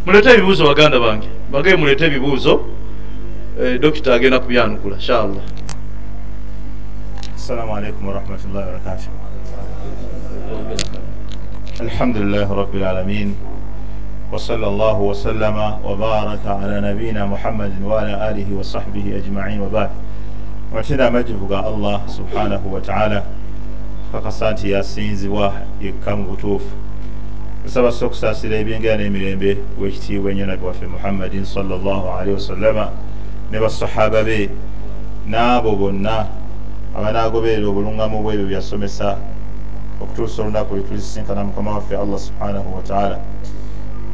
mulete ebibuuzo baganda bange bagaye mulete ebibuuzo dokita agenda kubyanukula inshallah. Assalamu alaikum warahmatullahi wabarakatuh. Alhamdulillahi rabbil alamin wa sallallahu wa sallama wa baraka ala nabina Muhammadin wa ala alihi wa sahbihi ajma'in wa ba'd. Watenda majivuga Allah subhanahu wa ta'ala kakasanti yasinzibwa yekka mu butuufu. Nsaba sokusaasira ebyengera n'emirembe w'ekitiibwa ennyo nabbi waffe Muhammadin sallallahu alaihi wasallama ne basahaba be n'abo bonna abanaagoberera obulungamu bw'ebyo byasomesa okutuusa olunaku lwe tulisisinkana mukama waffe Allah subhanahu wa ta'ala.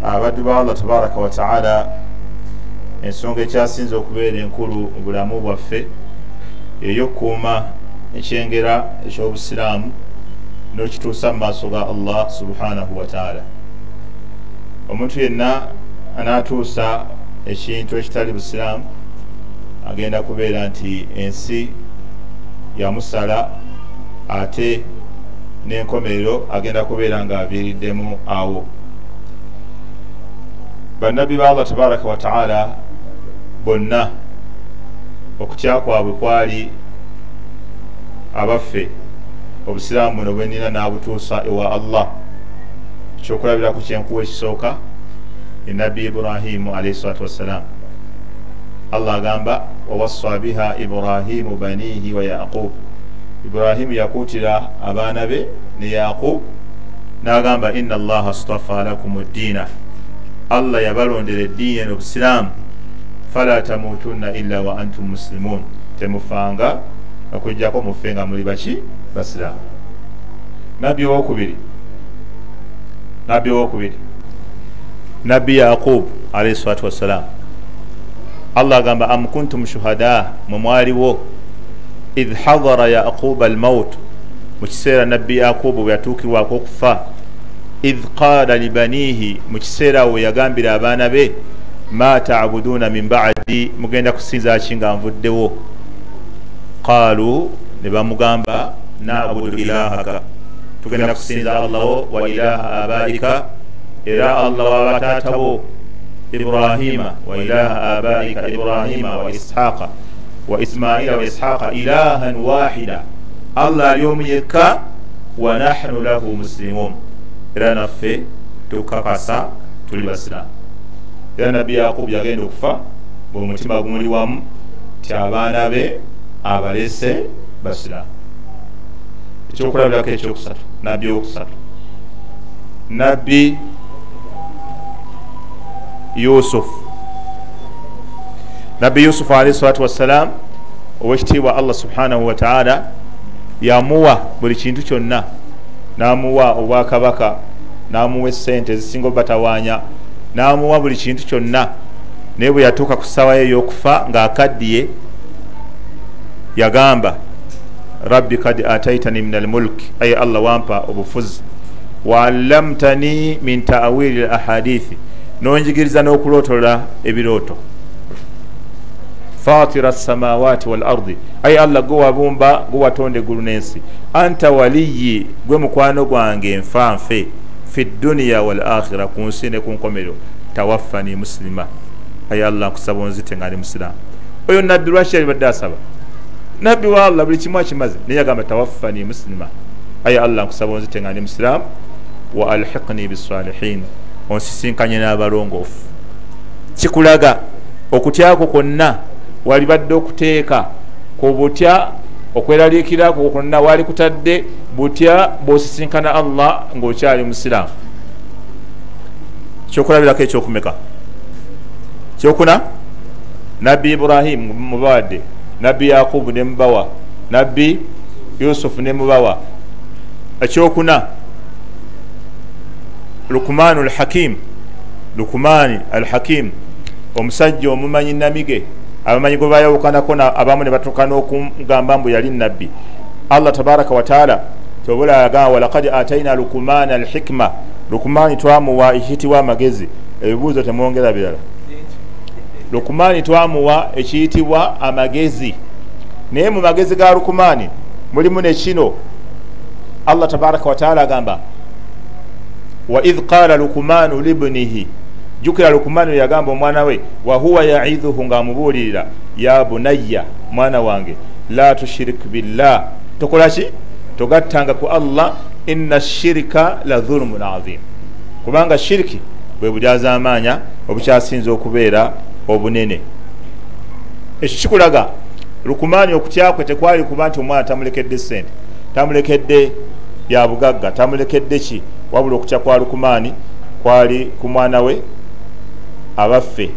Abaddu ba Allah tabaraka wa ta'ala, ensonga ekyasinze okubeera enkulu mu bulamu bwaffe ey'okukuuma ekyengera eky'obusiraamu n'okituusa mu maaso ga Allah subhanahu wa ta'ala. Omuntu yenna anaatuusa ekintu ekitali busiraamu agenda kubeera nti ensi yamusala, ate n'enkomerero agenda kubeera nga aviiriddemu awo. Bannabbi ba Allah tabaraka wa ta'ala bonna okutya kwabwe kwali abaffe obusiraamu buno bwenina n'abutuusa ewa Allah. Ekyokulabirako kyenkuwa ekisooka ye nabbi Ibrahimu alayhi salatu wassalam. Allah agamba wawassa biha Ibrahimu banihi wa Yaqub. Ibrahimu yakuutira abaana be ne Yaqub n'agamba inna Allaha astafa lakum ad-diina, Allah yabalondera eddiini n'obusiraamu, fala tamutunna illa wa antum muslimun, temufanga okujjako mufe nga muli baki basiraamu. Nabbi owokubiri nabbi Yaqub alayhi salatu wassalam, Allah agamba am kuntum shuhada, mwe mwaliwo idh hadara Yaquba al-maut, mu kiseera nabbi Yaqubu bwe yatuukibwako okufa, idh qaala libanihi, mu kiseera we yagambira abaana be ma ta'buduuna min ba'di, mugenda kusinza ki nga nvuddewo. Qaalu, ne bamugamba na'budu ilahaka, tugenda kusinza Allah wa ilaha abaika, era Allah wa bataatabo Ibrahima wa ilaha abaika Ibrahima wa Ishaqa wa Ismaila wa Ishaqa ilahan wahida, Allah aliyomu yekka, wa nahnu lahu muslimun, era naffe tukakasa tuli basiraamu. Era nabbi Yaqubu yagenda okufa ng'omutima gumuli wamu ti abaana be abalese basiraamu. Ekyokulabirako ekyokusatu, nabbi owokusatu nabbi Yusufu alayhi salatu wassalam, owekitiibwa Allah subhanahu wa ta'ala yamuwa buli kintu kyonna, n'amuwa obwakabaka, n'amuwa essente ezisinga obatawaanya, n'amuwa buli kintu kyonna. Naye bwe yatuuka ku ssaawa ye ey'okufa ng'akaddiye, yagamba rabbi kad ataitani min almulki, aye Allah wampa obufuzi, wa allamtani min ta'wili al-ahadithi, nonjigiriza n'okulootolola ebirooto, fatira as-samawati wal ardi, aye Allah gwe wabumba, gwe watonda eggulu n'ensi, anta waliyi, gwe mukwano gwange nfanfe, fi dunya wal akhira, ku nsi ne ku nkomerero, tawaffani muslima, aye Allah nkusaba onzite nga ndi musiraamu. Oyo nabbi lwaki yalibadde asaba? Nabbi wa Allah buli kimu akimaze, naye yagamba tawaffani muslima, aye Allah nkusaba onzite nga ndi musiraamu, wa alhiqni bisalihin, onsisinkanye n'abalongoofu. Kikulaga okutyako kwonna walibadde okuteeka ku butya, okweraliikirako kwonna wali kutadde butya bw'osisinkana Allah ng'okyali musiraamu. Kyokulabirako ekyokumeka, kyokuna nabbi Ibrahimu mubawadde, nabbi Yaqubu ne mubawa, nabbi Yusufu ne mubawa. Ekyokuna Lukmanu al-Hakim, Lukmani al-Hakim, omusajja omumanyi namige, abamanyi gwe bayawukanako abamu ne batuuka n'okugamba mbu yali nabbi. Allah tabaraka wa ta'ala tobula yagamba walaqad ataina Lukmana al-hikma, Lukmani twamuwa ekiyitibwa amagezi. Ebibuuzo temwongera birala. Lukmani twamuwa ekiyitibwa amagezi, naye mu magezi ga Lukmani mulimu ne kino. Allah tabaraka wa ta'ala agamba wa idh qala Lukmanu libnihi, jukira Lukumani yagamba omwana we wa huwa ya'idhuhu ng'amubuulirira ya bunayya mwana wange la tushrik billah tokola ki togattanga ku Allah inna shirika la dhulmun azim kubanga shiriki bwe bulyazaamaanya obukyasinza okubeera obunene ekyo kikulaga Lukumani okutyakwe tekwali kuba nti omwana tamulekedde sente tamulekedde bya bugagga tamulekedde ki wabula okutya kwa Lukumani kwali ku mwana we abaffe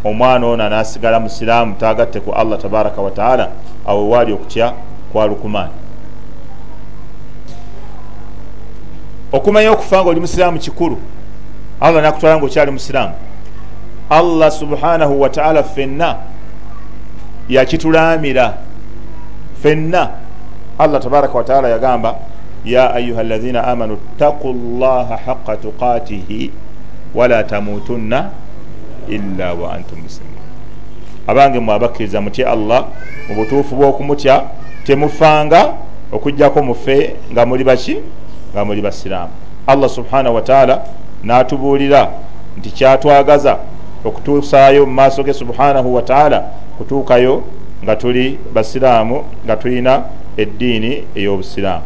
omwana ono n'asigala musiraamu taagatte ku Allah tabaraka wa taala awo waali okutya kwa Lukumani okumanya okufa nga oli musiraamu kikulu Allah nakutwala nga okyali musiraamu Allah subhanahu wa taala fenna yakitulamira fenna Allah tabaraka wa taala yagamba ya ayuha alladhina amanu taqullaha haqqa tuqatihi wala tamutunna illa wa antum muslimun abange mwabakiriza mutye Allah mu butuufu bw'okumutya temufanga okujjako mufe nga muli baki nga muli basiraamu Allah subhanahu wa taala n'atubuulira nti kyatwagaza okutuusaayo mu maaso ge subhanahu wa taala kutuukayo nga tuli basiraamu nga tulina eddiini ey'obusiraamu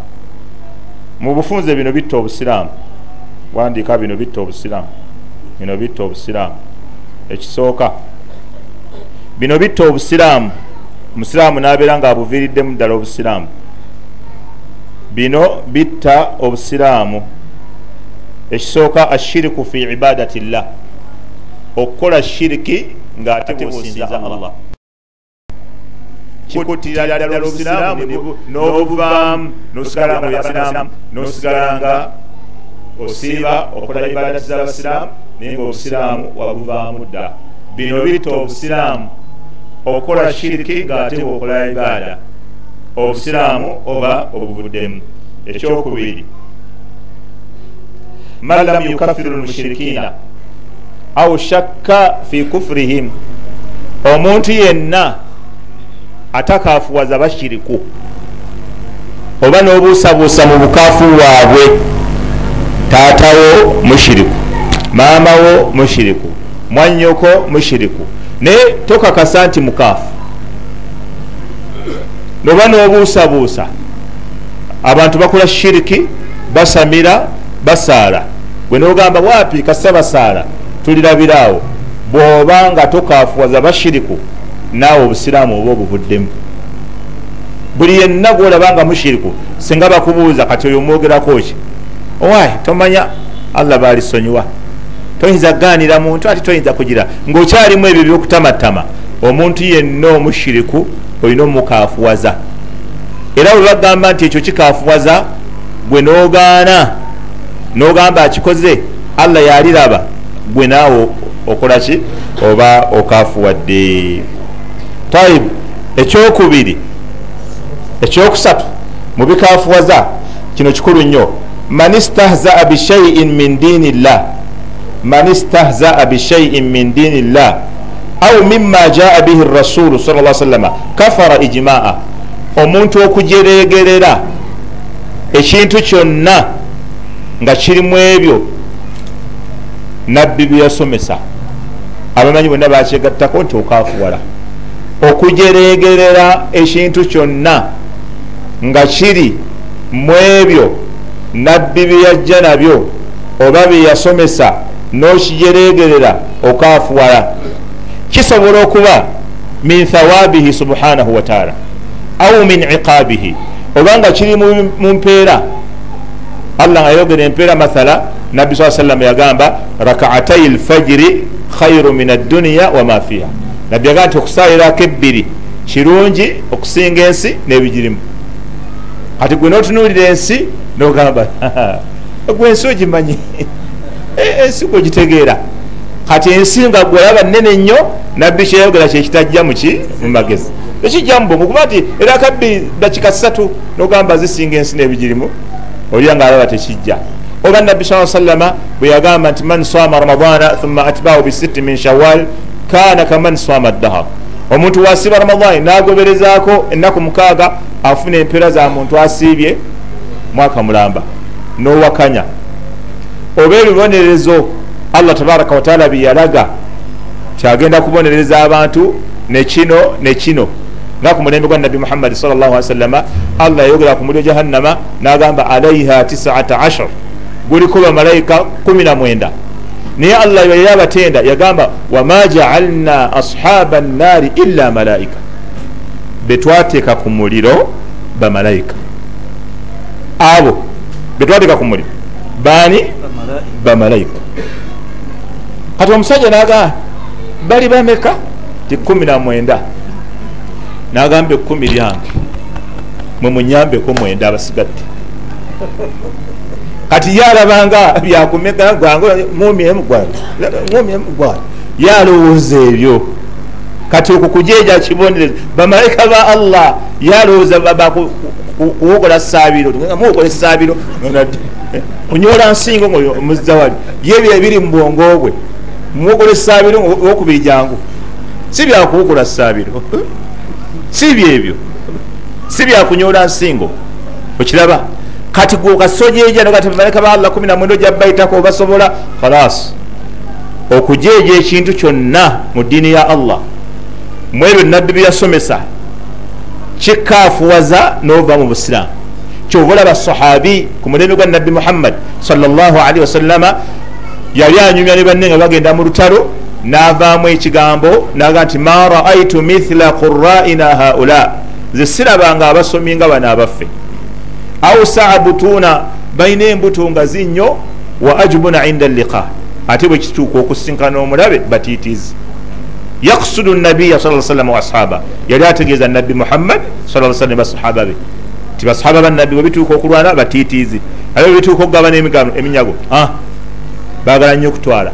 mu bufunze bino bitta obusiraamu wandiika bino bitta obusiraamu bino bitta obusiraamu ekisooka bino bitta obusiraamu omusiraamu n'abeera nga abuviiriddemu ddala obusiraamu bino bitta obusiraamu ekisooka ashiriku fi ibadatillah okukola shiriki ng'ate bw'osinza Allah kikuttira ddala obusiraamu n'obuvaamu n'osigala nga obusiraamu n'osigala nga osiiba okola ibadati z'abasiraamu naye ng'obusiraamu wabuvaamu dda bino bitta obusiraamu okukola shiriki ng'ate bw'okola ibaada obusiraamu oba obuvuddemu ekyokubiri man lam yukaffiru almushirikina aw shakka fi kufrihim omuntu yenna atakafuwaza bashiriku oba n'obuusabuusa mu bukaafu bwabwe taatawo mushiriku maamawo mushiriku mwannyoko mushiriku naye tokakasa nti mukaafu noba n'obuusabuusa abantu bakola shiriki basamira basaala bwe n'ogamba waapi kasa basaala tulirabiraawo bw'oba nga tokaafuwaza bashiriku naawe obusiraamu oba obuvuddemu buli yenna gwolabanga mushiriku singa bakubuuza kati oyo omwogerako ki owaayi tomanya Allah baalisonyiwa toyinza kugaanira muntu ati toyinza kugira ng'okyalimu ebyo by'okutamatama omuntu yenna omushiriku olina omukaafuwaza era bwe bagamba nti ekyo kikaafuwaza gwe n'ogaana n'ogamba akikoze Allah yaliraba gwe naawe okola ki oba okaafuwadde tayib ekyokubiri ekyokusatu mu bikaafuwaza kino kikulu nnyo man istahzaa bishaiin min diinillah man istahzaa bishaiin min diinillah au mimma jaa bihi rasulu sallallahu alaihi wasallam kafara ijmaa omuntu okujeregerera ekintu kyonna nga kirimu ebyo nabbi byasomesa abamanyi bonna bakyegattako nti okaafuwala okujeregerera ekintu kyonna nga kiri mu ebyo nabbi byeyajja nabyo oba byeyasomesa n'okijeregerera okaafuwala kisobola okuba min thawabihi subhanahu wa taala au min iqabihi oba nga kiri mu mpeera Allah ayogera empeera mathala nabbi saa sallam yagamba rakaatai lfajiri khairu min addunya wama fiha nabbi yagamba nti okusaalirako ebbiri kirungi okusinga ensi n'ebigirimu kati gwe n'otunuulira ensi n'ogamba gwe ensi ogimanyi ensi gwegitegeera kati ensi nga gwolaba nnene nnyo nabbi kyeyayogera kyekitajja muki mu magezi ekijja mu bwongo kuba nti era kabbiri dakika 3 n'ogamba zisinga ensi n'ebigirimu olya nga alaba tekijja oba nabbi saa sallama bwe yagamba nti man swama ramadana thumma atbaahu bisitti min shawal kana kaman swama ddahar omuntu wasiiba ramadani n'agoberezaako ennaku 6 afuna empeera za muntu asiibye mwaka mulamba n'owakanya oba ebibonerezo Allah tabaraka wa taala biyalaga kyagenda kubonereza abantu nekino nga ku mulembe gwa Nabi Muhammad sallallahu alaihi wasallam Allah yayogera ku muliro jahannama n'agamba alaiha 19 guliko bamalayika 19 naye Allah yali abatenda yagamba wama ja'alna ashaban nari illa malaika betwateeka ku muliro bamalayika abo betwateeka ku muliro bani bamalayika kati omusajja naga bali bameka ti 19 nagambe 10 lyange mwe munyambeko 9 abasigadde kati yalabanga byakumeka gwango mumyemu gwa yalowooza ebyo kati okukujeja kibonereza bamalayika ba Allah yalowooza kuwokola sabiro muwokola sabiro onyola nsingo muzawali yebyo ebiri mu bwongo bwe muwokola sabiro okubiri jangu si byakuwokola sabiro si byebyo si byakunyola nsingo okiraba kati gwokasojeja nogati bamalayika ba Allah 19 jabayitako obasobola khalas okujeja ekintu kyonna mu ddiini ya Allah mwebyo nabbi byasomesa kikafuwaza nova mu busiramu kyobola basahabi ku mulembe gwa Nabi Muhammad sallallahu alaihi wasallama yali anyumya ne banne nga bagenda mu lutalo n'avaamu ekigambo naga nti ma raaitu mithla qurra'ina haula ze sirabanga abasomi nga bano abaffe aw sa'abutuna bayina embuto nga zinnyo wa ajbuna inda liqa ate bwe kituuka okusinkana omulabe batiitizi yaqsudu nabiya sallallahu alaihi wasallam wa ashaba yali ategeeza Nabi Muhammad sallallahu alaihi wasallam basahaba be ti basahaba ban Nabi bituuka okulwana batiitizi ayo bituuka okugabana eminyago baagala nnyo okutwala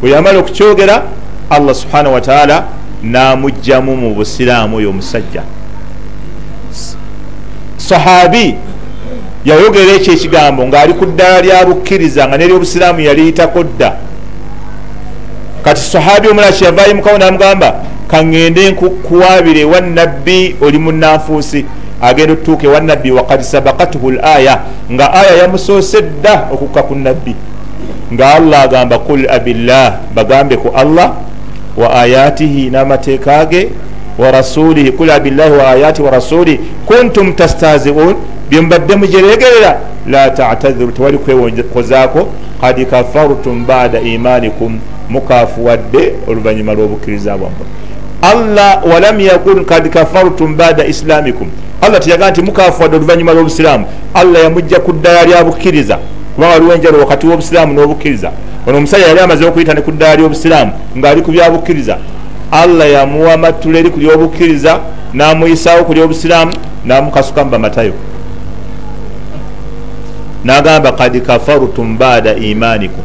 bwe yamala okukyogera Allah subhanahu wa ta'ala n'amugjamu mu busiraamu oyo omusajja sahabi yayogera ekyo ekigambo ng'ali ku ddala lya bukkiriza nga neryobusiraamu yaliyitako dda kati sahabi omulala kyeyavaayo mukawo n'amugamba kaŋŋende nkuwabire ewa nabbi oli munnanfuusi agenda otutuuka ewa nabbi waqad sabakatuhu l aya nga aya yamusoose dda okukka ku nabbi nga Allah agamba kul abillah bagambe ku Allah wa ayatihi n'amateeka ge wa rasulihi kul abillahi wa ayatihi wa rasulihi kuntum tastahzi'un byembadde mujeregerera la ta'tadhiru tewali kwewozaako qad kafartum ba'da imanikum mukafuwadde oluvannyuma lw'obukkiriza bwammwe Allah walam yakun qad kafartum ba'da islamikum Allah teyagaa nti mukafuwadde oluvannyuma lw'obusiraamu Allah yamujja ku ddala lya bukkiriza kuba waliwo enjalo wakati w'obusiraamu n'obukkiriza ono omusajja yali amaze okuyita ne ku ddala ly'obusiraamu ng'ali ku byabukkiriza Allah yamuwa amatula eri ku ly'obukkiriza n'amuyisaawo ku ly'obusiraamu n'amukasuka mu bamatayo n'agamba qad kafartum ba'da imanikum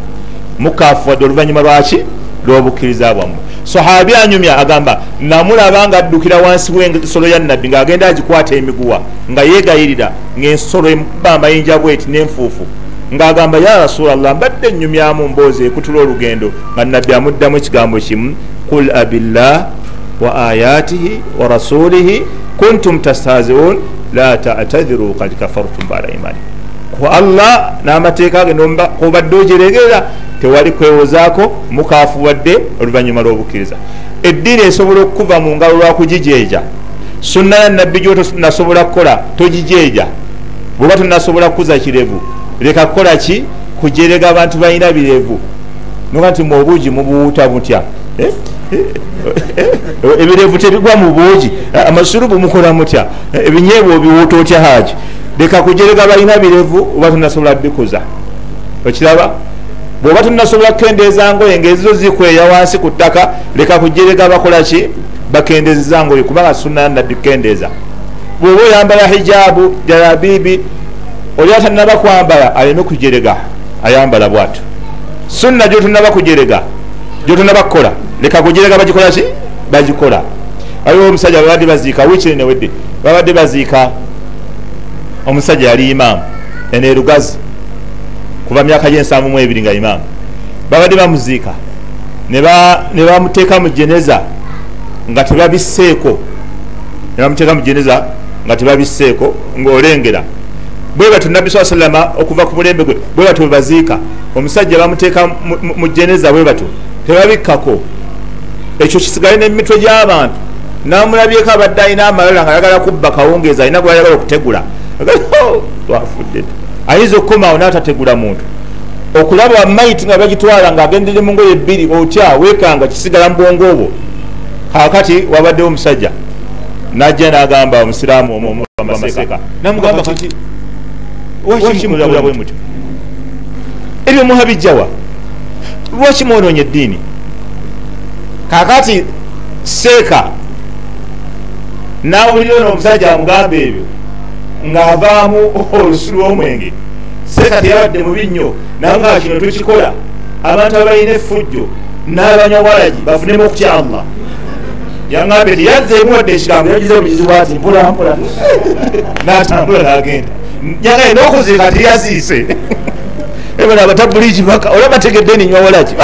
mukafuwadde oluvannyuma lwaki lw'obukkiriza bwammwe sahabi anyumya agamba namulaba nga addukira wansi w'ensolo ya nabbi ng'agenda agikwata emiguwa nga yeegayirira ng'ensolo emukuba amayinja bweti n'enfuufu ng'agamba ya rasulallah mbadde ennyumyamu mboozi ekutula olugendo nga nabbi amuddamu ekigambo kimu qul abillah wa ayatihi wa rasulihi kuntum tastahzi'un la ta'tadhiru qad kafartum ba'da imanikum ku Allah n'amateeka ge obadde ogiregerera tewali kwewozaako mukafuwadde oluvannyuma lw'obukkiriza eddiini esobola okuva mu ngalo lwa kugijeeja sunna ya nabbi gyotonasobola kukola togijeeja bw'oba tonasobola kukuza kirevu leka kukola ki kujerega abantu balina birevu noga nti mu obuugi mubuwuuta butya ebirevu tebigwa mu buugi amasulubu mukola mutya ebinyeebwa obiwuuta otya haji leka kujerega balina birevu oba tonasobola bikuza okiraba bw'oba tonasobola kukendeeza ngoye ng'ezizo zikweya wansi ku ttaka leka kujerega bakola ki bakendeezeza ngoye kubanga sunna nabbi kukendeeza bw'oba oyambala hijabu jalabibi oli atanaba kwambala aleme kujerega ayambala bwatu sunna gyotonaba kujerega gyotonaba kukola leka kujerega bagikola ki bagikola aliwo omusajja babadde baziika wiikiri newedde babadde baziika omusajja yali imaamu ene Lugazi kuva myaka gye7 nga imaamu babadde bamuziika ne bamuteeka mu jeneza nga tebabisseeko ng'olengera bwe batyo nabbi sallallahu alaihi wasallam okuva ku mulembe gwe bwe batyo baziika omusajja bamuteeka mu jeneza bwe batyo tebabikkako ekyo kisigale n'emitwe gy'abantu namulabyeko abadde alina amalala nga ayagala kubba kawungeezi alina gwayagala okutegula twafudde ayinza okukomaawo n'atategula muntu okulaba maiti nga bagitwala ng'agendere mu ngoye ebbiri otya weekanga kisigala mu bwongo obwo kakati wabaddewo omusajja najja n'agamba omusiraamu omumaseka namugamba kati wakimukolera bwe mutyo ebyo muha bijjawa lwaki mwonoonye eddiini kakati seeka nawulira n'omusajja amugamba ebyo ng'avaamu olusu lw'omwenge seeka teyabadde mubi nnyo nanga kino tukikola abantu abalina effujjo n'abanywa walagi bafunemu okutya Allah yaŋŋambye nti yazzeemu wadde ekigambo yagize obugizi bwati mpolampola n'atambula n'agenda yagaye n'okuziika teyaziise ebona abatabuliji baka olaba tegedde ninywa walagi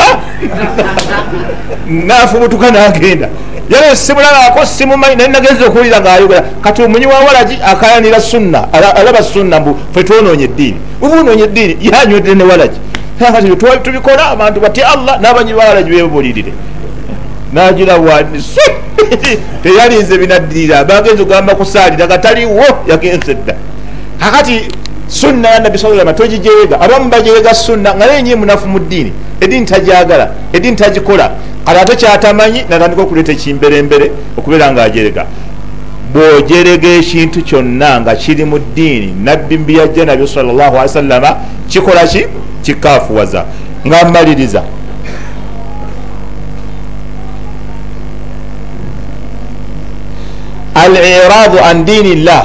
n'afubutuka n'agenda yale simulabako simumanyi naye nagenza okuwulira ng'ayogera kati omunyi wa walagi akayanira sunna alaba sunna mbu fe twonoonye eddiini bubunoonye eddiini yanywedde ne walagi kati tubikola abantu batya Allah n'abanyi ba walagi bebulirire nagira wani teyalinze binaddirira bagenza okugamba kusaalira gataliwo yagenze dda kakati sunna ya nabi sallallahu alaihi wasallam togijeega abamu bajeega sunna nga naye nyimu nafu mu ddiini eddiini tajagala eddiini tagikola kati ate kyatamanyi natandika okuleeta ekimberembere okubeera ng'ajerega bw'ojerega ekintu kyonna nga kiri mu ddiini nabbi mbiyajja nabyo sallallahu alaihi wasallama kikola ki kikaafuwaza nga mmaliriza al-i'raadu an diinillah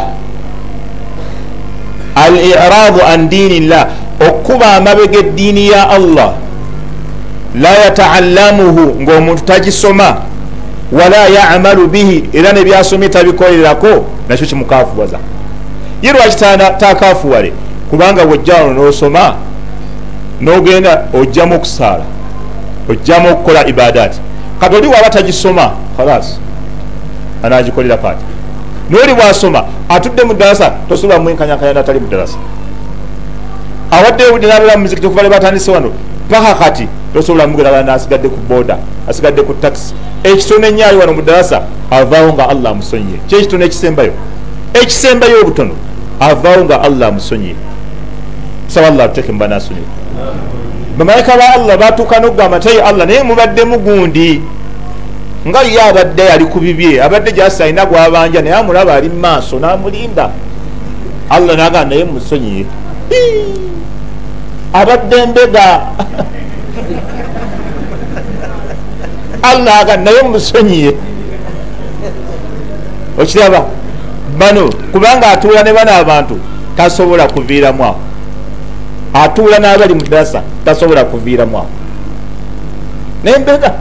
al-i'raadu an diinillah okuba amabega eddiini ya Allah la yata'allamuhu ng'omuntu tagisoma wala ya'malu bihi era ne byasomye tabikolerako nakyo kimukaafuwaza ye lwaki takaafuwale kubanga bw'ojja n'osoma n'ogenda ojjamu okusaala ojjamu okukola ibadaati kati oli waba tagisoma khalas anagikolera paati n'oli bwasoma atudde mu ddalasa tosobola mwenkanyakanya natali mu ddalasa awadde obudde n'abeera mu muzikiti okuva ne batandise wano paka kati tosobola mugera n'asigadde ku booda asigadde ku takisi ekitono ennyo wano mu ddalasa avaawo nga Allah amusonyiye kyekitono ekisembayo obutono avaawo nga Allah amusonyiye saba Allah tuteeke mu banaasonyiye bamalayika ba Allah batuuka n'okugamba tayi Allah naye mubaddemu gundi nga ye abadde ali ku bibye abadde gyasa alina gwabanja naye amulaba ali mu maaso n'amulinda Allah n'agamba naye musonyiye abadde mbega Allah agamba naye musonyiye okiraba bano kubanga atuula ne bano abantu tasobola kuviiramu awo atuula n'abali mu ddasa tasobola kuviiramu awo naye mbega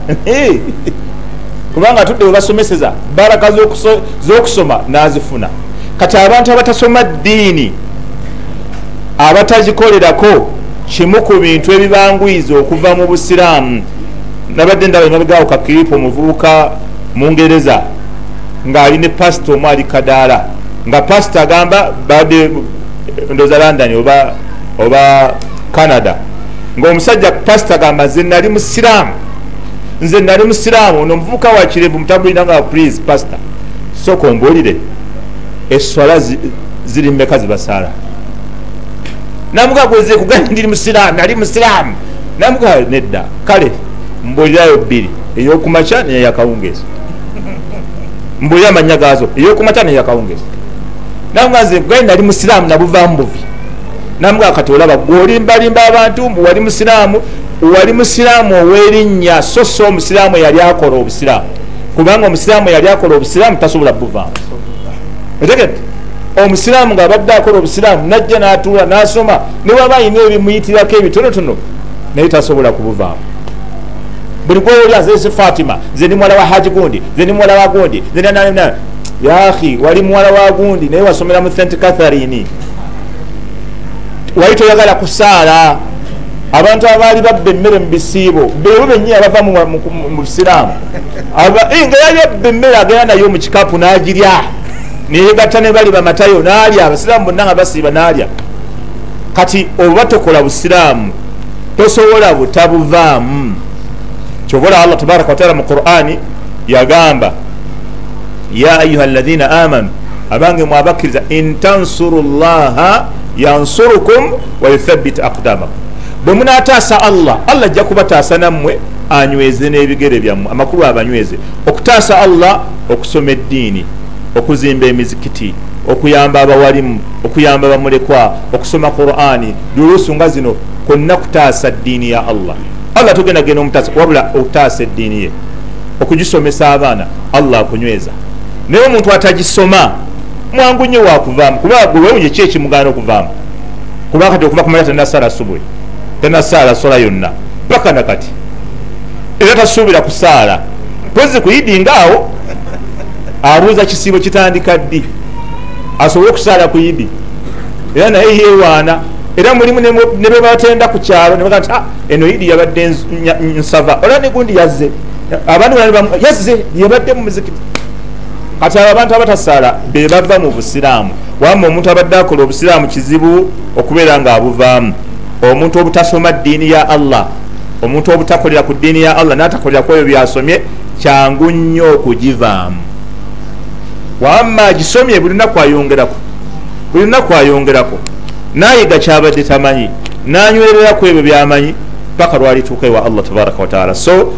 kubanga atudde webasomeseza baraka z'okusoma n'azifuna kati abantu abatasoma ddiini abatagikolerako kimu ku bintu ebibangwiza okuva mu busiraamu nabadde ndaba emabegaawo kakiripo omuvubuka mu Ngereza ng'ali ne pasita omu ali Kadaala nga pasita agamba badde ndoza London oba Canada ng'omusajja pasita agamba nze nali musiraamu ono omuvubuka wa Kirevu mutambulira nga please pastor soko ombuulire eswala ziri mmeka zibasaala namuga gweze kugamba ndiri musiraamu nali musiraamu namuga nedda kale mbuulirayo bbiri ey'okumakya n'eyakawungeezi mbuulira amannya gaazo ey'okumakya n'eyakawungeezi namuga nze gwe nali musiraamu nabuvaamu buvi namuga kati olaba gwolimbalimba abantu mbu wali musiraamu ow'erinnya so omusiraamu yali akola obusiraamu kubanga omusiraamu yali akola obusiraamu tasobola buvaamu otegedde omusiraamu ng'abadde akola obusiraamu najja n'atuula n'asoma ne waba ayina ebimuyitirako ebitonotono naye tasobola kubuvaamu buli gwoli nze Fatima nze ndi muwala wa Haji gundi nze ndi muwala wa gundi yahi wali muwala wa gundi naye wasomera mu St Catherine wali toyagala kusaala abantu abaali babba emmere mu bisiibo beebo bennyini abava mu busiraamu nga yali abba emmere agenda nayo mu kikapu n'agirya neyegatta ne bali bamatayo n'alya abasiraamu bonna nga basiiba n'alya kati oba tokola busiraamu tosobola butabuvaamu. kyobola Allah tabaraka wataala mu Qur'ani yagamba ya ayuha alladhina amanu abange mwabakkiriza in tansurullaha yansurukum wa yuthabbit aqdamakum. bwe munataasa Allah ajja kubataasa nammwe anyweze n'ebigere byammwe. amakulu abanyweze okutaasa Allah okusoma eddiini, okuzimba emizikiti, okuyamba abawalimu, okuyamba abamulekwa, okusoma Qur'ani, durusu nga zino konna kutaasa ddiini ya Allah. Allah tugenda genda omutaasa wabula okutaasa eddiini ye, okugisomesa abaana Allah akunyweza. naye omuntu atagisoma mwangu nnyo wakuvaamu kuba gwewunye ki ekimugaana okuvaamu. kuba kati okuva kumanya tenasala subuhi tenasala sola yonna paka nakati era tasuubira kusaala pozi kuyidingaawo abuuza kisiibo kitandika ddi asobole okusaala ku yidi era naye yeewaana era mulimu ne be batenda ku kyalo ne bagamba eno yidi yabadde nsava ola ne gundi yazze abantu yazze yabadde mu muzikiti. kati abo abantu abatasaala be bava mu busiraamu. wamma omuntu abadde akola obusiraamu kizibu okubeera nga abuvaamu. omuntu obutasoma ddiini ya Allah, omuntu obutakolera ku ddiini ya Allah n'atakolera ku ebyo byasomye kyangu nnyo okugivaamu. wamma agisomye buli lunaku ayongerako nayiga kyabadde tamanyi n'anywerera ku ebyo byamanyi paka lwalituuka ewa Allah tabaraka wataala. so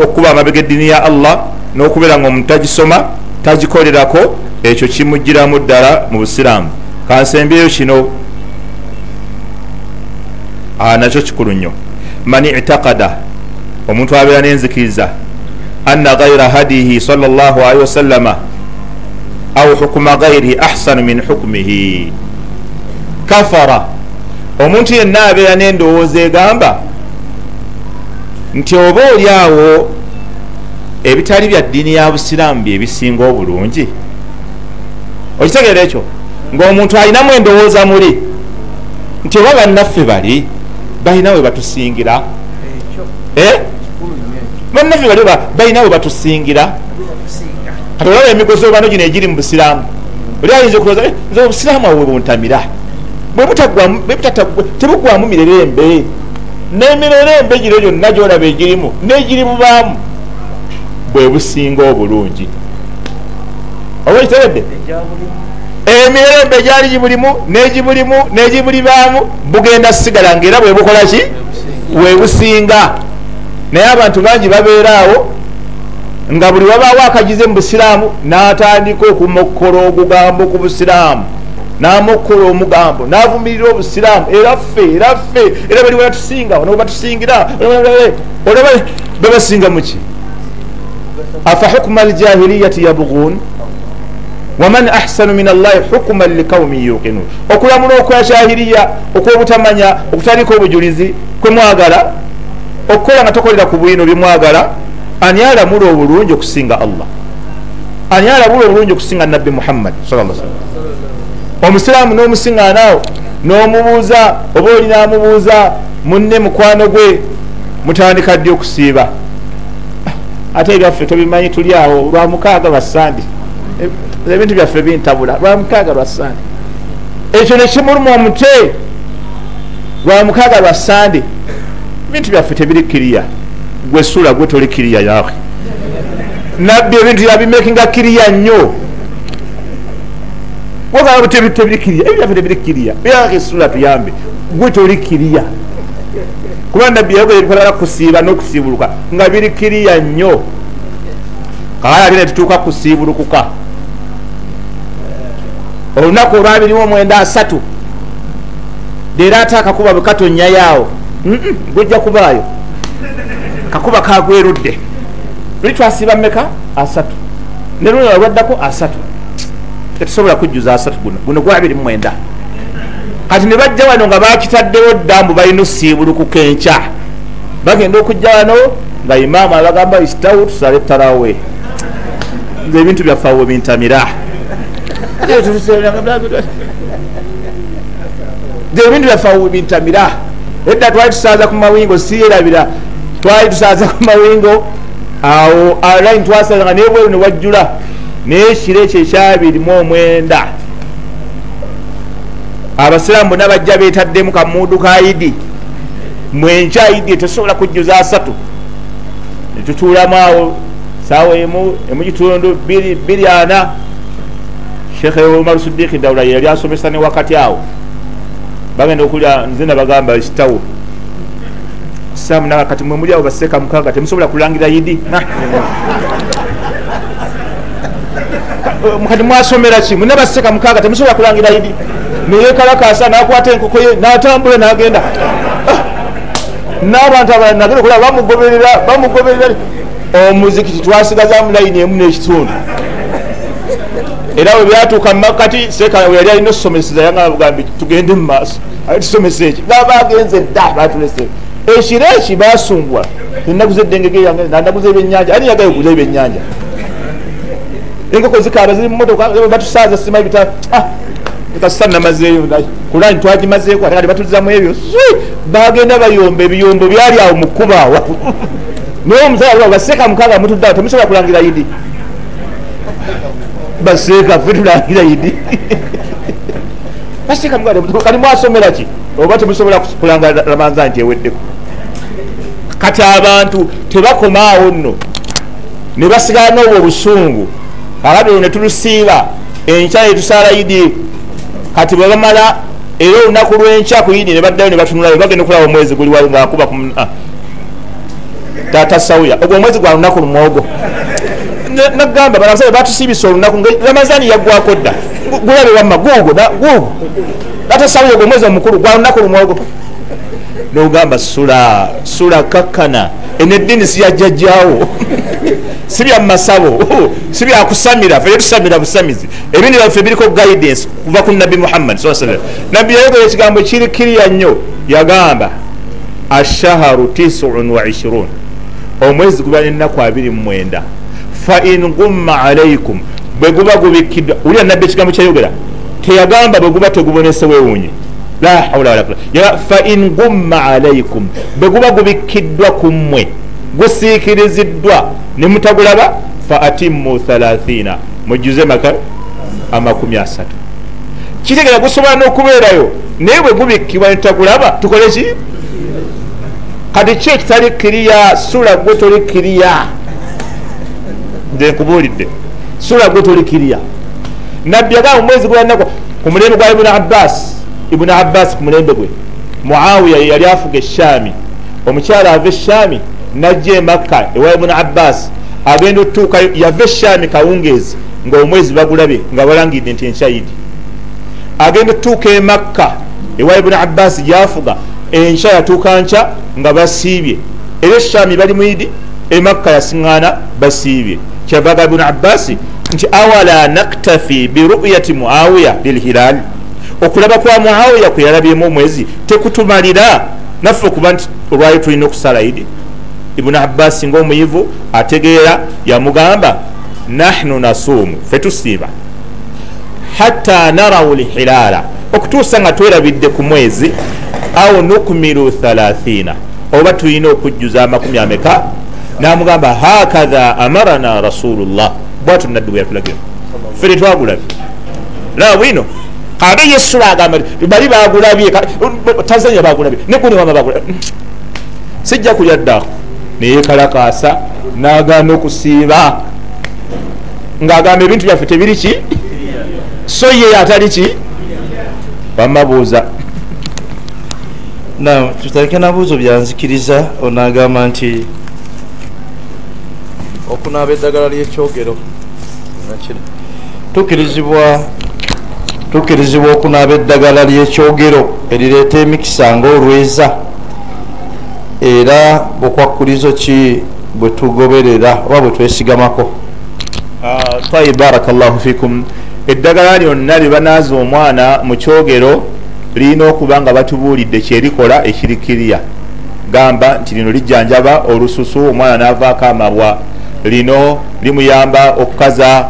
okuba amabega eddiini ya Allah n'okubeera nga omuntu tagisoma tagikolerako ekyo kimugiramu ddala mu busiraamu. kansembyeyo kino nakyo kikulu nnyo. man i'taqada omuntu abeera n'enzikiriza anna ghayra hadihi sallallahu alaihi wasallama aw hukuma ghayrihi ahsanu min hukmihi kafara. omuntu yenna abeera n'endowooza egamba nti oba oli awo ebitali bya ddiini ya busiraamu bye bisinga obulungi. okitegeera ekyo ng'omuntu alinamu endowooza muli nti oba bannaffe bali balina we batusingira, bannaffe bali balina we batusingira. kati olaba emigozo bano gino egiri mu busiraamu oli ayinza okulooza nze obusiraamu awo bwebuntamira tebugwamu mirerembe n'emirerembe giro gyonna gyolaba egirimu n'egiri bubaamu bwe businga obulungi. oba ekiteredde emirembe gyali gibulimu n'egibulibaamu bugenda sigala ngaera bwe bukola ki bwe businga. naye abantu bangi babeeraawo nga buli wabaawo akagize mu busiraamu n'atandika okumokkola ogugambo ku busiraamu n'amokkola omugambo n'avumirira obusiraamu era bali webatusinga ono webatusingira olaba bebasinga muki. afa hukma aljahiliyati yabghun waman ahsanu min allahi hukman liqaumin yuqinun. okulamula okwa jahiliya okwobutamanya okutaliko obujulizi kwemwagala okukola nga tokolera ku bwino byemwagala. ani alamula obulungi okusinga Allah? ani alamula obulungi okusinga nabbi Muhammad sallallahu alaihi wasallam? omusiraamu n'omusiŋŋaanaawo n'omubuuza oba oli n'amubuuza munne mukwano gwe mutandika ddi okusiiba ate ebyaffe tobimanyi tuli awo lwa mukaaga lwa sande ebintu byaffe bintabula lwa mukaaga lwa sande ekyo nekimuluma omute lwa mukaaga lwa sande ebintu byaffe tebiri kiriya gwe sula gwe toli kiriya yawe nabbi ebintu yabimekinga kiriya nnyo wagamba tebiri kiriya ebyo byaffe tebiri kiriya yawe sula tuyambe gwe toli kiriya kuba nabbi yawe ebikola kusiiba n'okusiibuluka nga biri kiriya nnyo kaya bine tutuuka kusiibulukuka olunaku olwabirimu 9 leero ate akakuba bwe katonya yaawo gujja kubaayo kakuba kagwerudde luli twasiiba mmeka 3 ne luno lwaddako 3 tetusobola kujjuza 3 guno gwabirimu 9 kati ne bajja wano nga bakitaddewo ddambu balina osiibulukuka enkya bagenda okujja wano nga imaamu abagamba istawu tusale tarawe nze ebintu byaffe awo bintamira ebintu byaffe awo bintamira edda twali tusaaza ku mawingo siyerabira twali tusaaza ku mawingo awo alaini twasaaza nga nebweru ne wajjula naye ekiro ekyo ekyabirimu 9 abasiraamu bonna bajja beetaddemu kamuudu ka idi mwenja idi tesobola kujjuza 3 netutuulamu awo saawa emu kitundu 2 Sheikh Omar Siddiq Dawla yali asomesa ne wakati awo bagenda okulya nzina bagamba kitawo samu na kati mwe muli awo baseka mukaga temusobola kulangira yidi mukati mwasomera ki mune baseka mukaga temusobola kulangira yidi niye kalakasa nakwata enkoko ye natambula nagenda n'abantu abalala nagenda okulaba bamugoberera omuzikiti twasigaza mu layini emu n'ekitundu era bwe byatuuka mu makati seeka yali alina okusomeseza yangabugambi tugende mu maaso ali tusomesa eki babagenze dda batulese ekiro eki basungwa ennaku zeddengege yange nannaku z'ebyennyanja ani yagaye okula ebyennyanja enkoko zikaaba ziri mu motoka batusaaza simanyi bita kasita namazeeyo kulani twagimazeeko ate kati batulizamu ebyo bagenda bayomba ebiyombo byali awo mu kkuba awo naye omusajja baseka mukaaga mutudde awo temusobola kulangira yidi baseka ffe tulangira yidi baseka mukaaga kati mwasomera ki oba temusobola kulanga Ramadhan nti eweddeko kati abantu tebakomaawo nno ne basigala n'obwo obusungu akabiro ne tulusiiba enkya ne tusaala yidi kati bwe bamala era olunaku lw'enkya ku yidi ne baddayo ne batunulayo bagenda okulaba omwezi guli ngaakuba taata sawuya ogwo omwezi gwa lunaku lumwogo nagamba banasabye batusiibisa olunaku Ramazani yaggwako dda gulabe wamma guugo taata sawuya ogwo omwezi omukulu gwa lunaku lumwogo nogamba sula kakkana eneddiini siyajjajjaawo si bya masabo si bya kusamira ffe tusamira busamizi ebindi byaffe biriko guidance kuva ku nabbi Muhammad nabbi yayogera ekigambo kirikiriya nnyo yagamba ashaharu 29 omwezi guba n'ennaku 29 fa in gumma alaikum bwe guba gubikiddwa ulya nabbi ekigambo kyayogera teyagamba bwe guba tegubonese weewuunye la hawla wala quwwata fa in gumma alaikum bwe guba gubikiddwa ku mmwe gusiikiriziddwa ne mutagulaba fa atimmu 30 mujjuze maka 30 kitegera gusobola n'okubeerayo naye bwe gubikkibwa ne tutagulaba tukole ki kati ki ekitali kiriya sula gwe toli kiriya nze nkubuulidde sula gwe toli kiriya nabbi agamba omwezi gwanako ku mulembe gwa ibuni abbas ku mulembe gwe muawiya yali afuga eshaami omukyala ava eshaami najja emakka ewa ibuni abbas agenda otuuka yava eshaami kawungeezi ngaomwezi bagulabye nga balangidde nti enshayidi agenda otuuka emakka ewa ibuni abbas gyafuga enkya yatuuka nkya nga basiibye era eshaami bali mwidi emakka yasiŋŋaana basiibye kyavaga ibuni abbasi nti awala naktafi biruyati muawiya lilhilali okulaba kwa muawiya kwe yalabyemu omwezi tekutumalira naffe okuba nti olwayo tulina okusala idi ibuni abbasi ngaomuyivu ategeera yamugamba nahnu nasuumu fe tusiiba hatta narawu lhilala okutuusa nga twerabidde ku mwezi au nukmilu 30 oba tulina okujjuza 40 namugamba hakadha amarana rasulullah bwatu naddu bwe yatulagira ffe tetwagulabye laba bwino kabe yesu agamba bali bagulabye Tanzania bagulabye ne kuni wama bagulabye sijja kulya ddako neyekalakasa nagana okusiiba ng'agamba ebintu byaffe tebiri ki so ye atali ki bamabuuza na tutalike nabuuzo byanzikiriza onagamba nti okunaaba eddagala ly'ekyogero tukirizibwa okunaaba eddagala ly'ekyogero erireeta emikisa ng'olweza era bukwakkulizo ki bwe tugoberera oba bwe twesigamako? Tayyib, barakallahu fikum. Eddagala lyonna lye banaaza omwana mu kyogero lirina okuba nga batubuulidde kyerikola ekirikiriya. Gamba nti lino lijjanjaba olususu omwana n'avaako amabwa, lino limuyamba okukaza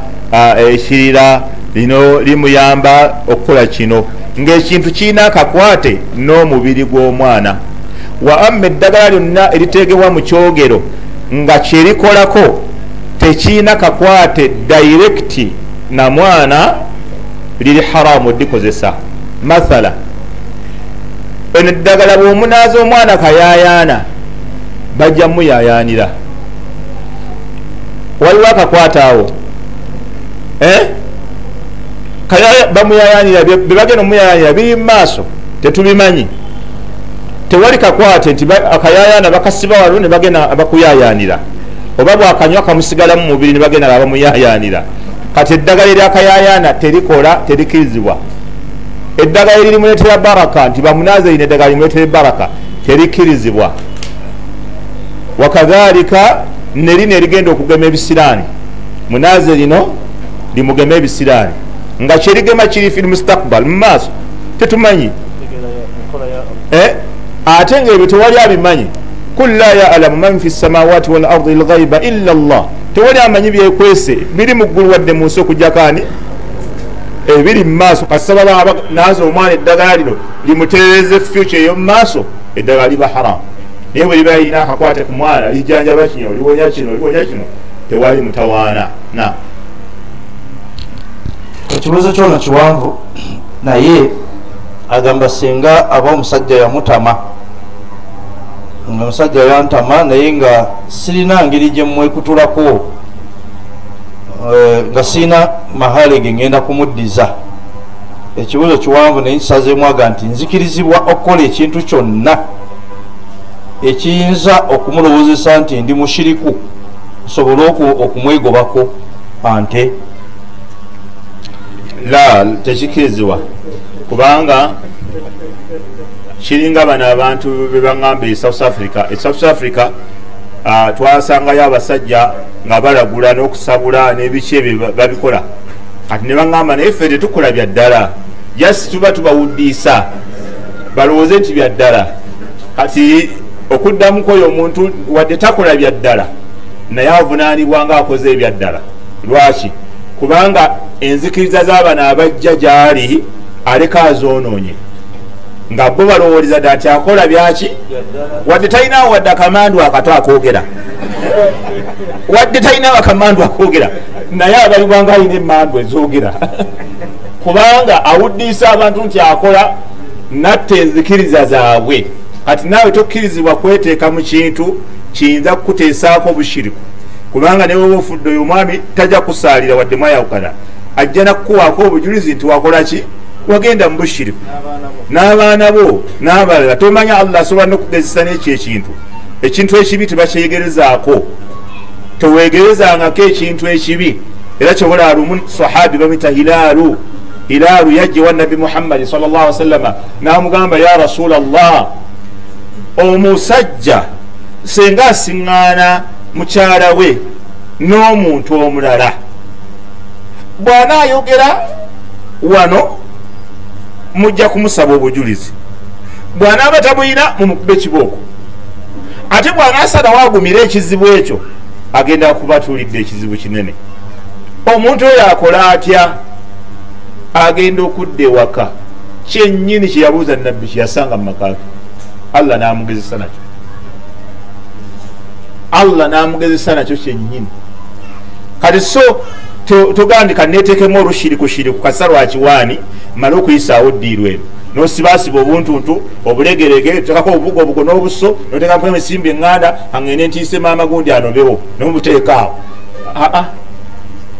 ekirira, lino limuyamba okukola kino, ng'ekintu kirina akakwate n'omubiri gw'omwana. Wa amma eddagala lyonna eritegebwa mu kyogero nga kyerikolako tekirina kakwate direct na mwana, liri haramu dikozesa. Mathala eno eddagala bw'omunaaza omwana kayayaana bajja muyayaanira. Waliwo akakwata awo bamuyayaanira bebagenda omuyayaanira biri mu maaso tetubimanyi. Tewali kakwate nti akayayaana bakasiba waliwo ne bagenda abakuyayaanira, oba bwakanywa kamusigala mu mubiri ne bagenda abamuyayaanira. Kati eddagala eryakayayaana terikola, terikirizibwa. Eddagala eririmuleetera baraka nti bamunaaza erina eddagala limuleetera baraka terikirizibwa. Wakadhalika nerino erigenda okugema ebisiraani, munaaza lino limugema ebisiraani nga kyerigema kiri fi mustakbal mu maaso tetumanyi. Ate ngaebyo tewali abimanyi. Kul la ya'lamu man fi samawati wal ardi al ghaiba illa Allah. Tewali amanyi byekwese biri mu ggulu wadde mu nsi okujjakaani ebiri mu maaso. Kasaba baba naaza omwana eddagala lino limutereeze future ey'omu maaso, eddagala liba haramu. Naye bwe liba lirina akakwate ku mwana lijjanjaba kino liwonya kino liwonya kino, tewali mutawaana. Ekibuuzo kyono kiwanvu naye agamba singa aba omusajja yamutama, nga omusajja yantama naye nga sirina ngeri gye mwekutulako, nga sirina mahale ge ngenda kumuddiza. Ekibuuzo kiwanvu naye nkisazeemu aga nti nzikirizibwa okukola ekintu kyonna ekiyinza okumulowoozesa nti ndi mushiriku, nsobole okumwegobako ante. La, tekikirizibwa kubanga kiringa bano abantu bebaŋŋamba e South Africa. E South Africa twasangayo abasajja nga balagula n'okusabula n'ebiki ebyo babikola. Kati ne baŋŋamba naye ffe tetukola bya ddala, just tuba tubawuddiisa balowooze nti bya ddala. Kati okuddamuko oyo omuntu wadde takola bya ddala naye avunaanibwa nga akoze ebya ddala. Lwaki? Kubanga enzikiriza z'abano abajja gyali aleka azoonoonye nga bo balowooleza dda nti akola byaki, wadde talinawo wadde akamandu akato akoogera, wadde talinawo akamandu akoogera, naye abalibwanga alina emmandu ezoogera kubanga awuddiisa abantu nti akola natta enzikiriza zaabwe. Kati naawe tokkirizibwa kweteeka mu kintu kiyinza kukuteesaako obushiriku, kubanga ne woba ofudde oyo omwami tajja kusaalira wadde mwayawukana, ajja nakukuwaako obujulizi nti wakola ki, wagenda mu bushiriku n'abaana bo n'abalala. Tomanya Allah asobola n'okugezesa n'ekyo ekintu. Ekintu ekibi tebakyegerezaako, teweegerezangako ekintu ekibi. Era kyobola alumu sahabi bamuyita Hilaalu. Hilaalu yajja wa Nabi Muhammad sallallahu alaihi wasallam n'amugamba, ya Rasulallah, omusajja senga asiŋŋaana mukyala we n'omuntu omulala bw'anaayogera wano mujja kumusaba obujulizi, bw'anaaba tabuyina mumukube kibooko, ate bw'anaasalawo agumire ekizibu ekyo agenda kubatuulidde ekizibu kinene. Omuntu oyo akola atya? Agenda okudda ewaka kyennyini kye yabuuza nabbi kye yasanga mu makaake. Allah n'amugezesa nakyo, Allah n'amugezesa nakyo kyennyini. Kati so togandika neetekemu olushirikushiriku kasarwa kiwaani male okuyisaawo ddiirwa eno n'osibaasiba obuntuntu obulegerege tekako obugobugo n'obuso notekako emisimbi eŋŋanda aŋŋende ntiise maama gundi anobewo nomuteekaawo.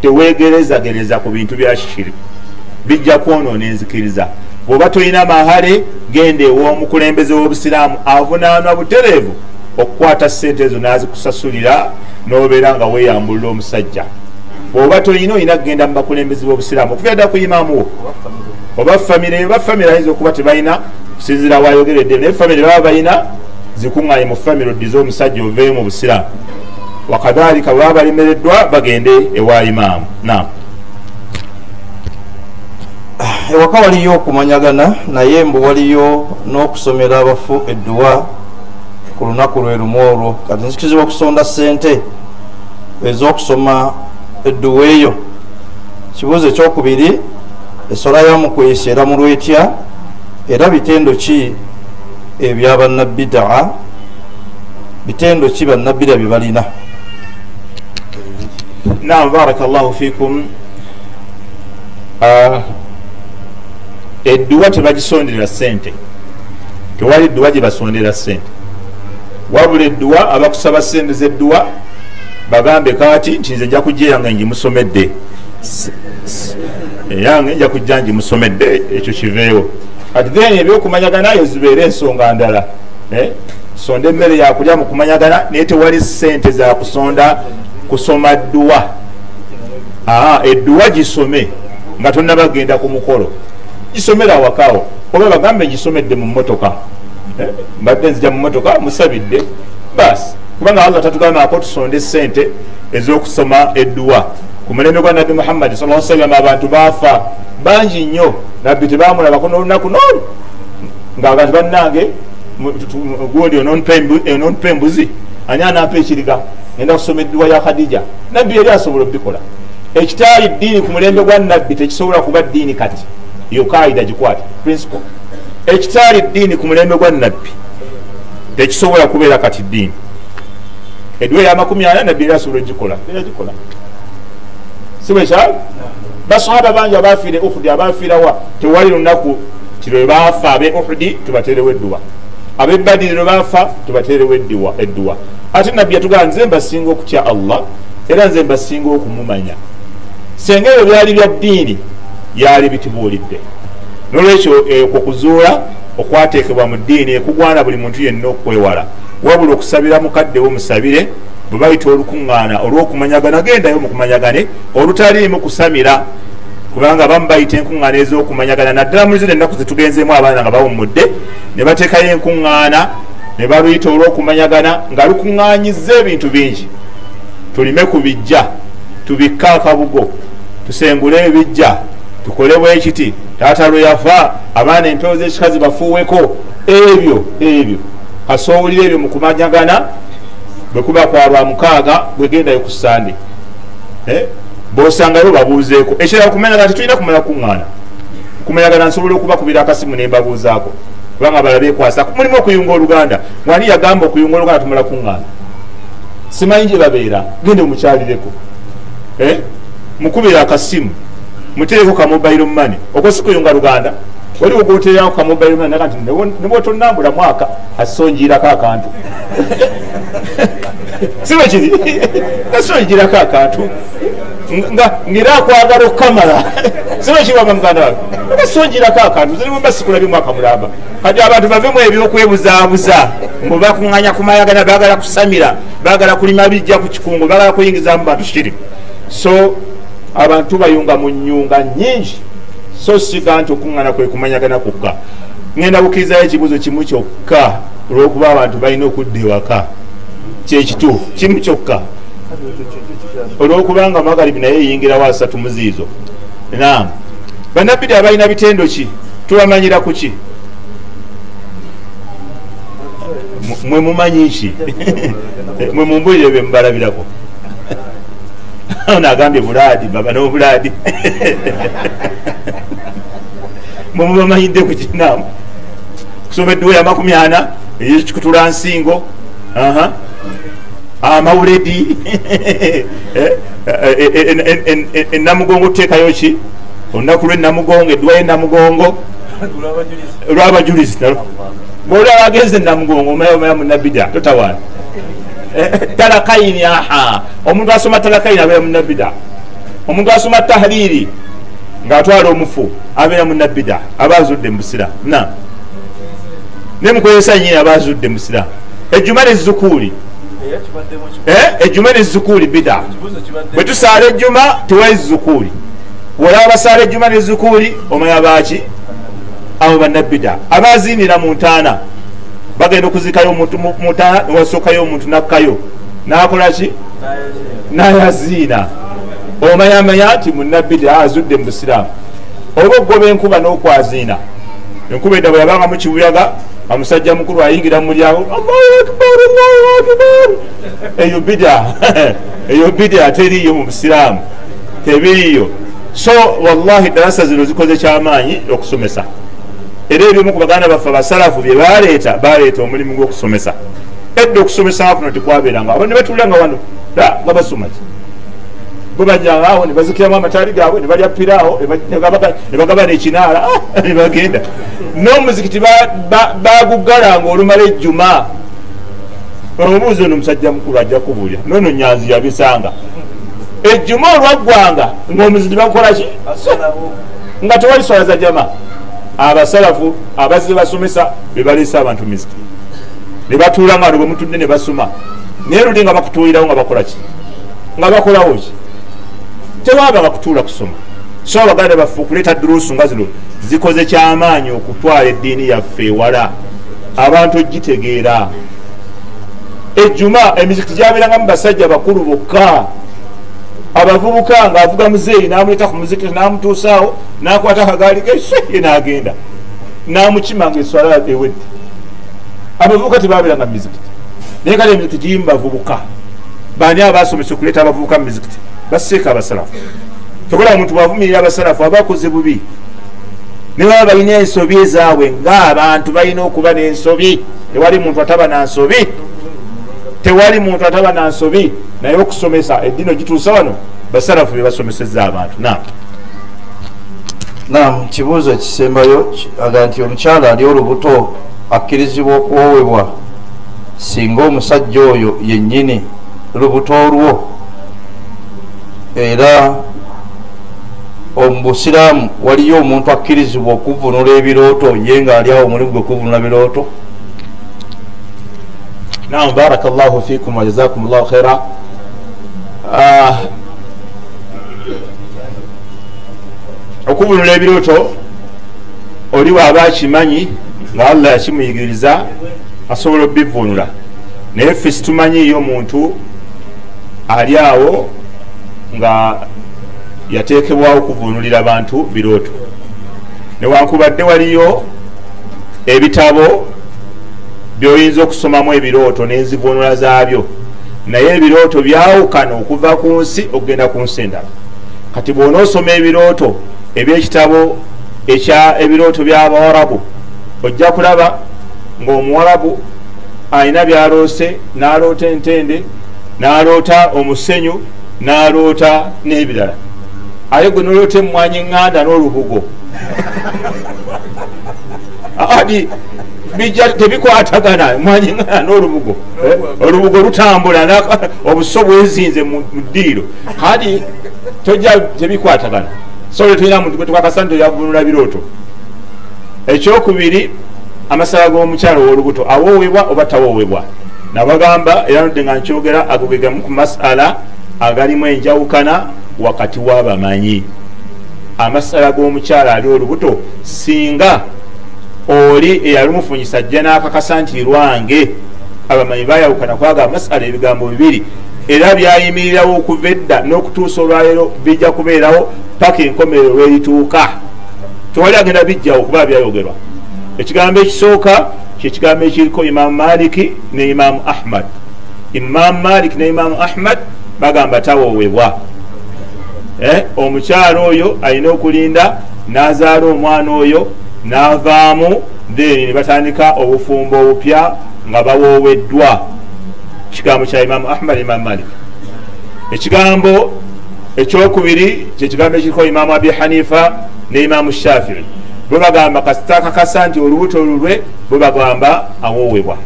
Teweegerezagereza ku bintu bya shiriku, bijja kwonoona enzikiriza. Bw'oba tolina mahale genda ew'omukulembeze w'obusiraamu avunaanwa butereevu okukwata ssente ezo n'azikusasulira n'obeera nga weeyambulira omusajja. Bw'oba tolina olina kugenda mu bakulembeze b'obusiraamu okuva dda ku imaamu wo oba famire. Oba famire ayinza okuba tebalina kusinziira wayogeredde, naye famire baba balina zikuŋŋaanye mu famire oddize omusajja oveeyo mu busiraamu. Wakadhalika bwe baba balemereddwa bagende ewa imaamu. Ewaka waliyo okumanyagana naye mbu waliyo n'okusomera abafu edduwa ku lunaku lwe lumu olwo. Kati nzikizibwa okusonda ssente ez'okusoma edduwa eyo. Kibuuzo ekyokubiri, essola y'omukwesi era mu lwetya era bitendo ki ebya bannabbidaa, bitendo ki bannabbidaa bye balina? Naam, barakallahu fikum. Edduwa tebagisonderera ssente, tewali edduwa gye basondera ssente, wabula edduwa abakusaba ssente z'edduwa bagambe kati nti nze nja kujja yange ngimusomedde, yange nja kujja ngimusomedde, ekyo kiveewo. Kati then ebyokumanyagana eyo zibeera ensonga ndala. Sonda emmere yakulya mu kumanyagana naye tewali ssente za kusoma dduwa. Edduwa gisome nga tonnabagenda ku mukolo, gisomera awakawo, oba bagambe ngisomedde mu mmotoka, mbadde nzija mu mmotoka musabidde basi, kubanga Allah tatugambako tusonde ssente ez'okusoma edduwa. Ku mulembe gwa Nabbi Muhammad sallallahu alaihi wasallam abantu baafa bangi nnyo, nabbi tebamulabako n'olunaku n'olu, ng'abantu bannange gundi ononpa embuzi ani anampa ekiriga, ngenda kusoma edduwa ya Khadija. Nabbi yali asobola obikola. Ekitaali ddiini ku mulembe gwa nabbi tekisobola kuba ddiini kati, yo kaida gikwate principle. Ekitaali ddiini ku mulembe gwa nabbi tekisobola kubeera kati ddiini. Edduwa ya 40 nabbi yali asobola ogikola, gikola sibwekyali. Basahaba bangi abafiire Uhudi, abafiirawa tewali lunaku kiro lwe baafa ab'e Uhudi tubateerewo edduwa, ab'e Badiri lwe baafa tubateerewo edduwa. Ate nabbi yatugamba nze mbasinga okutya Allah era nze mbasinga okumumanya. Senga ebyo byali bya ddiini yali bitubuulidde. Nolwekyo okwo kuzuula okwateekebwa mu ddiini ekugwana buli muntu yenna okwewala, wabula okusabira mukaddewo musabire, bwe bayita olukuŋŋaana olw'okumanyagana gendayo mu kumanyagane olutaliimu kusamira, kubanga bamu bayita enkuŋŋaana ez'okumanyagana. Naddala muri zino ennaku zitugenzeemu abaana nga bawummudde ne bateekayo enkuŋŋaana ne baluyita olw'okumanyagana nga lukuŋŋaanyizza ebintu bingi. Tulime ku bijja, tubikka akabugo, tusengule ebijja, tukole bwekiti, taata lwe yafa abaana empewo z'ekikazi bafuuweko. Ebyo kasoowulira ebyo mu kumanyagana bwe kuba kwa Lwamukaaga bwe gendayo ku Sande, bw'osangayo babuuzeeko. Ekirala kumanyagana tetulina kumala kuŋŋaana, kumanyagana nsobola okubakubira akasimu ne mbabuuzaako kubanga bala beekwasa. Mulimu okuyunga oluganda, mwani yagamba okuyunga oluganda tumala kuŋŋaana, simanyi gye babeera, gende mukyalireko, mukubira akasimu, muteeko ka mobile money. Okwo si kuyunga luganda, wali ogoteerako ka mobile money nakati ne bw'otonnambula mwaka asonjiirako akantu si bwe kiri, asonjiirako akantu ngira akwagala okukamala si bwe kiri wama muganda wange, asonjiirako akantu zirimu basikulabye mwaka mulamba. Kati abantu bavemu eby'okwebuzaabuza mbu bakuŋŋanya kumayagana, baagala kusamira, baagala kulima bijja ku kikungu, baagala kuyingizaamu bantu kiri. So abantu bayunga mu nnyunga nnyingi, so siga nti okuŋŋana kwe kumanyagana kukka. Ngenda bukkirizayo ekibuuzo kimu kyokka olw'okuba abantu balina okudda ewaka, kyekituufu kimu kyokka, olw'okubanga Magalibi naye eyingirawo 3 muziizo. Naam, bannabbi abalina bitendo ki tubamanyira ku ki? Mwe mumanyi ki? Mwe mumbulire bye mubalabirako. Ono agambye Bulaadi, baba n'Obulaadi mwe mubamanyidde ku kinaamu kusoma edduwa ya 40 ey'ekikutula nsingo, amawuledi ennamugongo tuteekayo ki? Olunaku lw'ennamugongo, edduwa y'ennamugongo lw'abajulizi. Bw'olaba agenze ennamugongo omanya munnabida totawaana. Talakayini, omuntu asoma talakayini abeera munnabida. Omuntu asoma tahliri ng'atwala omufu abeera munnabida, aba azudde mu busira. Ne mukozesa nnyini aba azudde mu busira. Ejjuma n'ezzukuuli, ejjuma n'ezzukuuli bida. Bwe tusaala ejjuma tewali zzukuuli. Bw'olaba basaala ejjuma n'ezzukuuli omanya baaki? Abo bannabida abaziinira mu ntaana, bagenda okuzikayo omuntu mu ntaana newasookayo omuntu nakkayo n'akola ki? N'ayaziina. Omanyamanya nti munnabida azudde mu busiraamu. Oba ogoba enkuba n'okwaziina, enkuba edda bwe yabanga mu kibuyaga omusajja mukulu ayingira mu mulyango, Allahu akbar, Allahu akbar. Eyo bida teriiyo mu busiraamu, tebiriiyo. So wallahi darasa zino zikoze kyamaanyi okusomesa. Era ebimu ku baganda baffe abasalafu bye baleeta omulimu gw'okusomesa. Edda okusomesa kuno tekwabeeranga, abantu ne batuulanga wano nga basoma ki? bo bajjangaawo ne bazikiramu amataali gaabwe ne balya piraawo ne bagaba nekinaala ne bagenda n'omuzikiti baguggalanga olumala ejjuma. Omubuuzi ono musajja mukulu ajja kubuulya nono nyanzi yabisanga ejjuma olwaggwanga ng'omuzikiti bakolaki nga tewali swala za jama. Abasalafu abazze basomesa be baleese abantu mizikiti ne batuula nga bwe mutudde ne basoma naye luli nga bakutuulirawo nga bakolaki nga bakolawo ki tewaba bakutuula kusoma. So abaganda baffe okuleeta duruusu nga zino zikoze kyamaanyi okutwala eddiini yaffe ewala abantu ogitegeera. Ejjuma emizikiti gyabeerangamu basajja bakulu bokka. Abavubuka ng'avuga muzeeyi n'amuleeta ku muzikiti n'amutuusaawo n'akwata akagaali ke ye n'agenda n'amukima ng'eswala ewedde. Abavubuka tebaabeeranga mu mizikiti naye kale emizikiti girimu bavubuka. Baani abaasomesa okuleeta abavubuka mu mizikiti? Basseeka abasalafu. Tokola omuntu bw'avumirira abasalafu aba akoze bubi. Ne baba balina ensobi ezaabwe ng'abantu balina okuba n'ensobi. Tewali muntu ataba na nsobi. Tewali muntu ataba na nsobi. Naye okusomesa eddiini gituusa wano basalafu be basomesezza abantu. Naam, kibuuzo ekisembayo aga nti omukyala ali olubuto akkirizibwa okuwoowebwa singa omusajja oyo yennyini lubuto olwo. Era omu busiraamu waliyo omuntu akkirizibwa okuvunula ebirooto ye ng'ali awo omulimu gwe kuvunula birooto. Naam, barakallahu fikum wa jazakumullahu khaira. Okuvunula ebirooto oli bw'aba akimanyi nga Allah yakimuyigiriza asobola obbivunula, naye ffe situmanyiyo muntu ali awo nga yateekebwawo okuvunulira abantu birooto. Newankubadde waliyo ebitabo by'oyinza okusomamu ebirooto n'enzivunula zaabyo, naye ebirooto byawukana okuva ku nsi okugenda ku nsi endala. Kati bw'onoosoma ebirooto eby'ekitabo ekya ebirooto by'Abawarabu ojja kulaba ng'Omuwarabu alina byaloose, n'aloota entende, n'aloota omusenyu, n'aloota n'ebirala. Aye gwe noloota emmwanyi ŋŋanda n'olubugo adi bijja tebikwatagana. Emmwanyi ŋŋanda n'olubugo, olubugo lutambula obuso bwezinze mu ddiiro, kadi tojja tebikwatagana. So tulina muntu gwe tukakasa nti yavunula birooto. Ekyokubiri, amasala g'omukyalo w'olubuto awoowebwa oba tawoowebwa. Nabagamba era nodde nga nkyogera ago ge gamu ku masala agalimu enjawukana wakati w'abamanyi. Amasala g'omukyala ali olubuto singa oli eyalumufunyisa ajja n'akakasa nti lwange, abamanyi bayawukana kwaga amasala ebigambo bibiri, era byayimirirawo okuva edda n'okutuusa olwaleero bijja kubeerawo paka enkomerero lwerituuka. Tewali agenda bijjawo kuba byayogerwa. Ekigambo ekisooka kyekigambo ekiriko Imaamu Maliki ne Imaamu Ahmad. Imaamu Malik ne Imaamu Ahmad bagamba tawoowebwa. Omukyalo oyo alina okulinda n'azaala omwana oyo n'avaamu, then ne batandika obufumbo obupya nga bawooweddwa. Kigambo kya Imaamu Ahmad, Imaamu Malik. Ekigambo ekyokubiri kyekigambo ekiriko Imaamu Abi Hanifa ne Imaamu Shafi'i. Bo bagamba kasita nti olubuto lulwe, bo bagamba awoowebwa.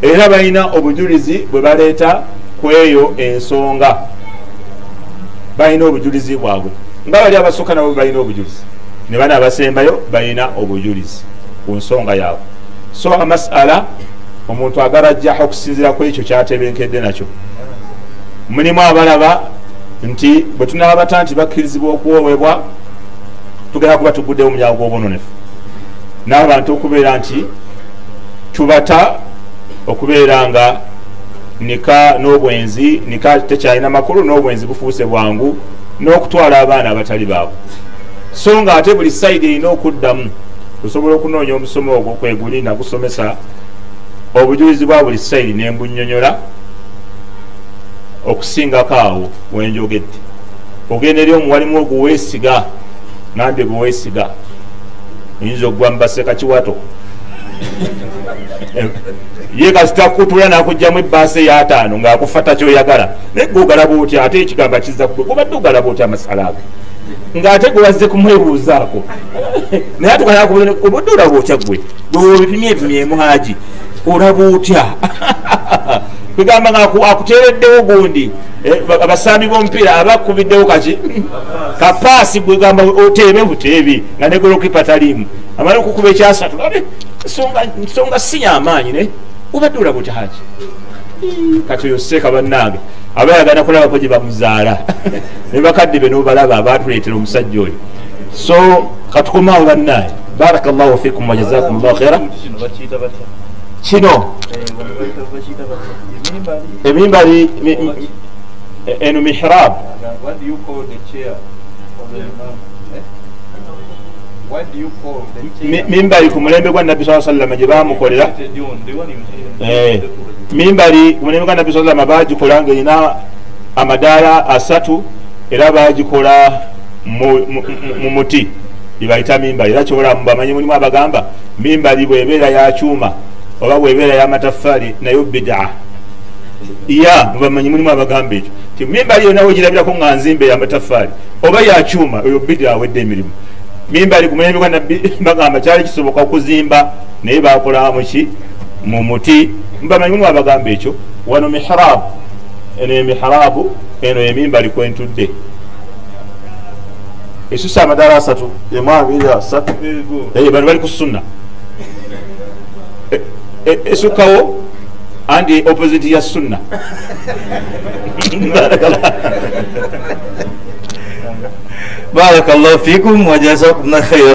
Era balina obujulizi bwe baleeta ku eyo ensonga. Balina obujulizi bwabwe nga bali abasooka nabo balina obujulizi, ne bana abasembayo balina obujulizi ku nsonga yaabwe. So amasala omuntu agalajjaho okusinziira ku ekyo kyatebenkedde nakyo. Mulimu abalaba nti bwe tunaabata nti bakkirizibwa okuwoowebwa tugenda kuba tuguddewo mu myango gw'obwononefu, n'abantu okubeera nti tubata okubeera nga nika n'obwenzi, nika tekyalina makulu, n'obwenzi bufuuse bwangu, n'okutwala abaana abatali baabwe. So nga ate buli sayidi erina okuddamu tusobola okunoonya omusomo ogwo kweguli nagusomesa obujulizi bwa buli sayidi n'embunnyonnyola okusingako awo wenjogedde. Ogenda eri omuwalimu ogwo weesiga, nande bwe weesiga oyinza okugwa mu baseka kiwato ye kasita kutula nakugjamu ebbaasa ey'ataano ng'akufata kyoyagala naye gweogalaba otya ate ekigamba kizza kugwe gubadde ogalaba otya amasala ago ng'ate gwe wazze kumwebuuzaako naye atubadde olaba otya gwe bwebipimyepimyemu haji olaba otya kwegamba ngaakuteereddewo gundi abasambi b'omupiira abakubiddewo kaki kapaasi gwegamba oteebe buteebi nga negolokipa taliimu amala okukuba ekyasatu nsonga si yamaanyi ne obadde olaba otya haji kati oyo seeka bannange abayagana kulabako gye bamuzaala ne bakadde be n'obalaba abatuleetera omusajja oyo so katukomaawo bannange barakallahu fikum wajazakum llahu khaira kino emimbali eno mihrab mimbali ku mulembe gwa nabbi saa sallama gye bamukolera mimbali ku mulembe gwa nabbi saa sallama bagikola ngaerina amadaala asatu era bagikola mu muti ibayita mimbali era kyolamu bamanyi mulimu abagamba mimbali bwebeera yakyuma oba bwebeera yamataffaali nayo bid'a mubamanyi mulimu abagamba ekyo ti mimbali yonawe girabirako nga nzimbe yamataffaali oba yakyuma oyo bid'a awedde emirimu mimbali ku mulembe gwa nabbi bagamba kyali kisoboka okuzimba naye bakola muki mu muti mubamanyi mulimu abagamba ekyo wano mihrab eno emihrabu eno emimbali kwentudde esusa amadaala asatu emu abiri asatu bano bali ku sunna esukkawo andi opposite ya sunna barakallahu fikum wajazakum khaira.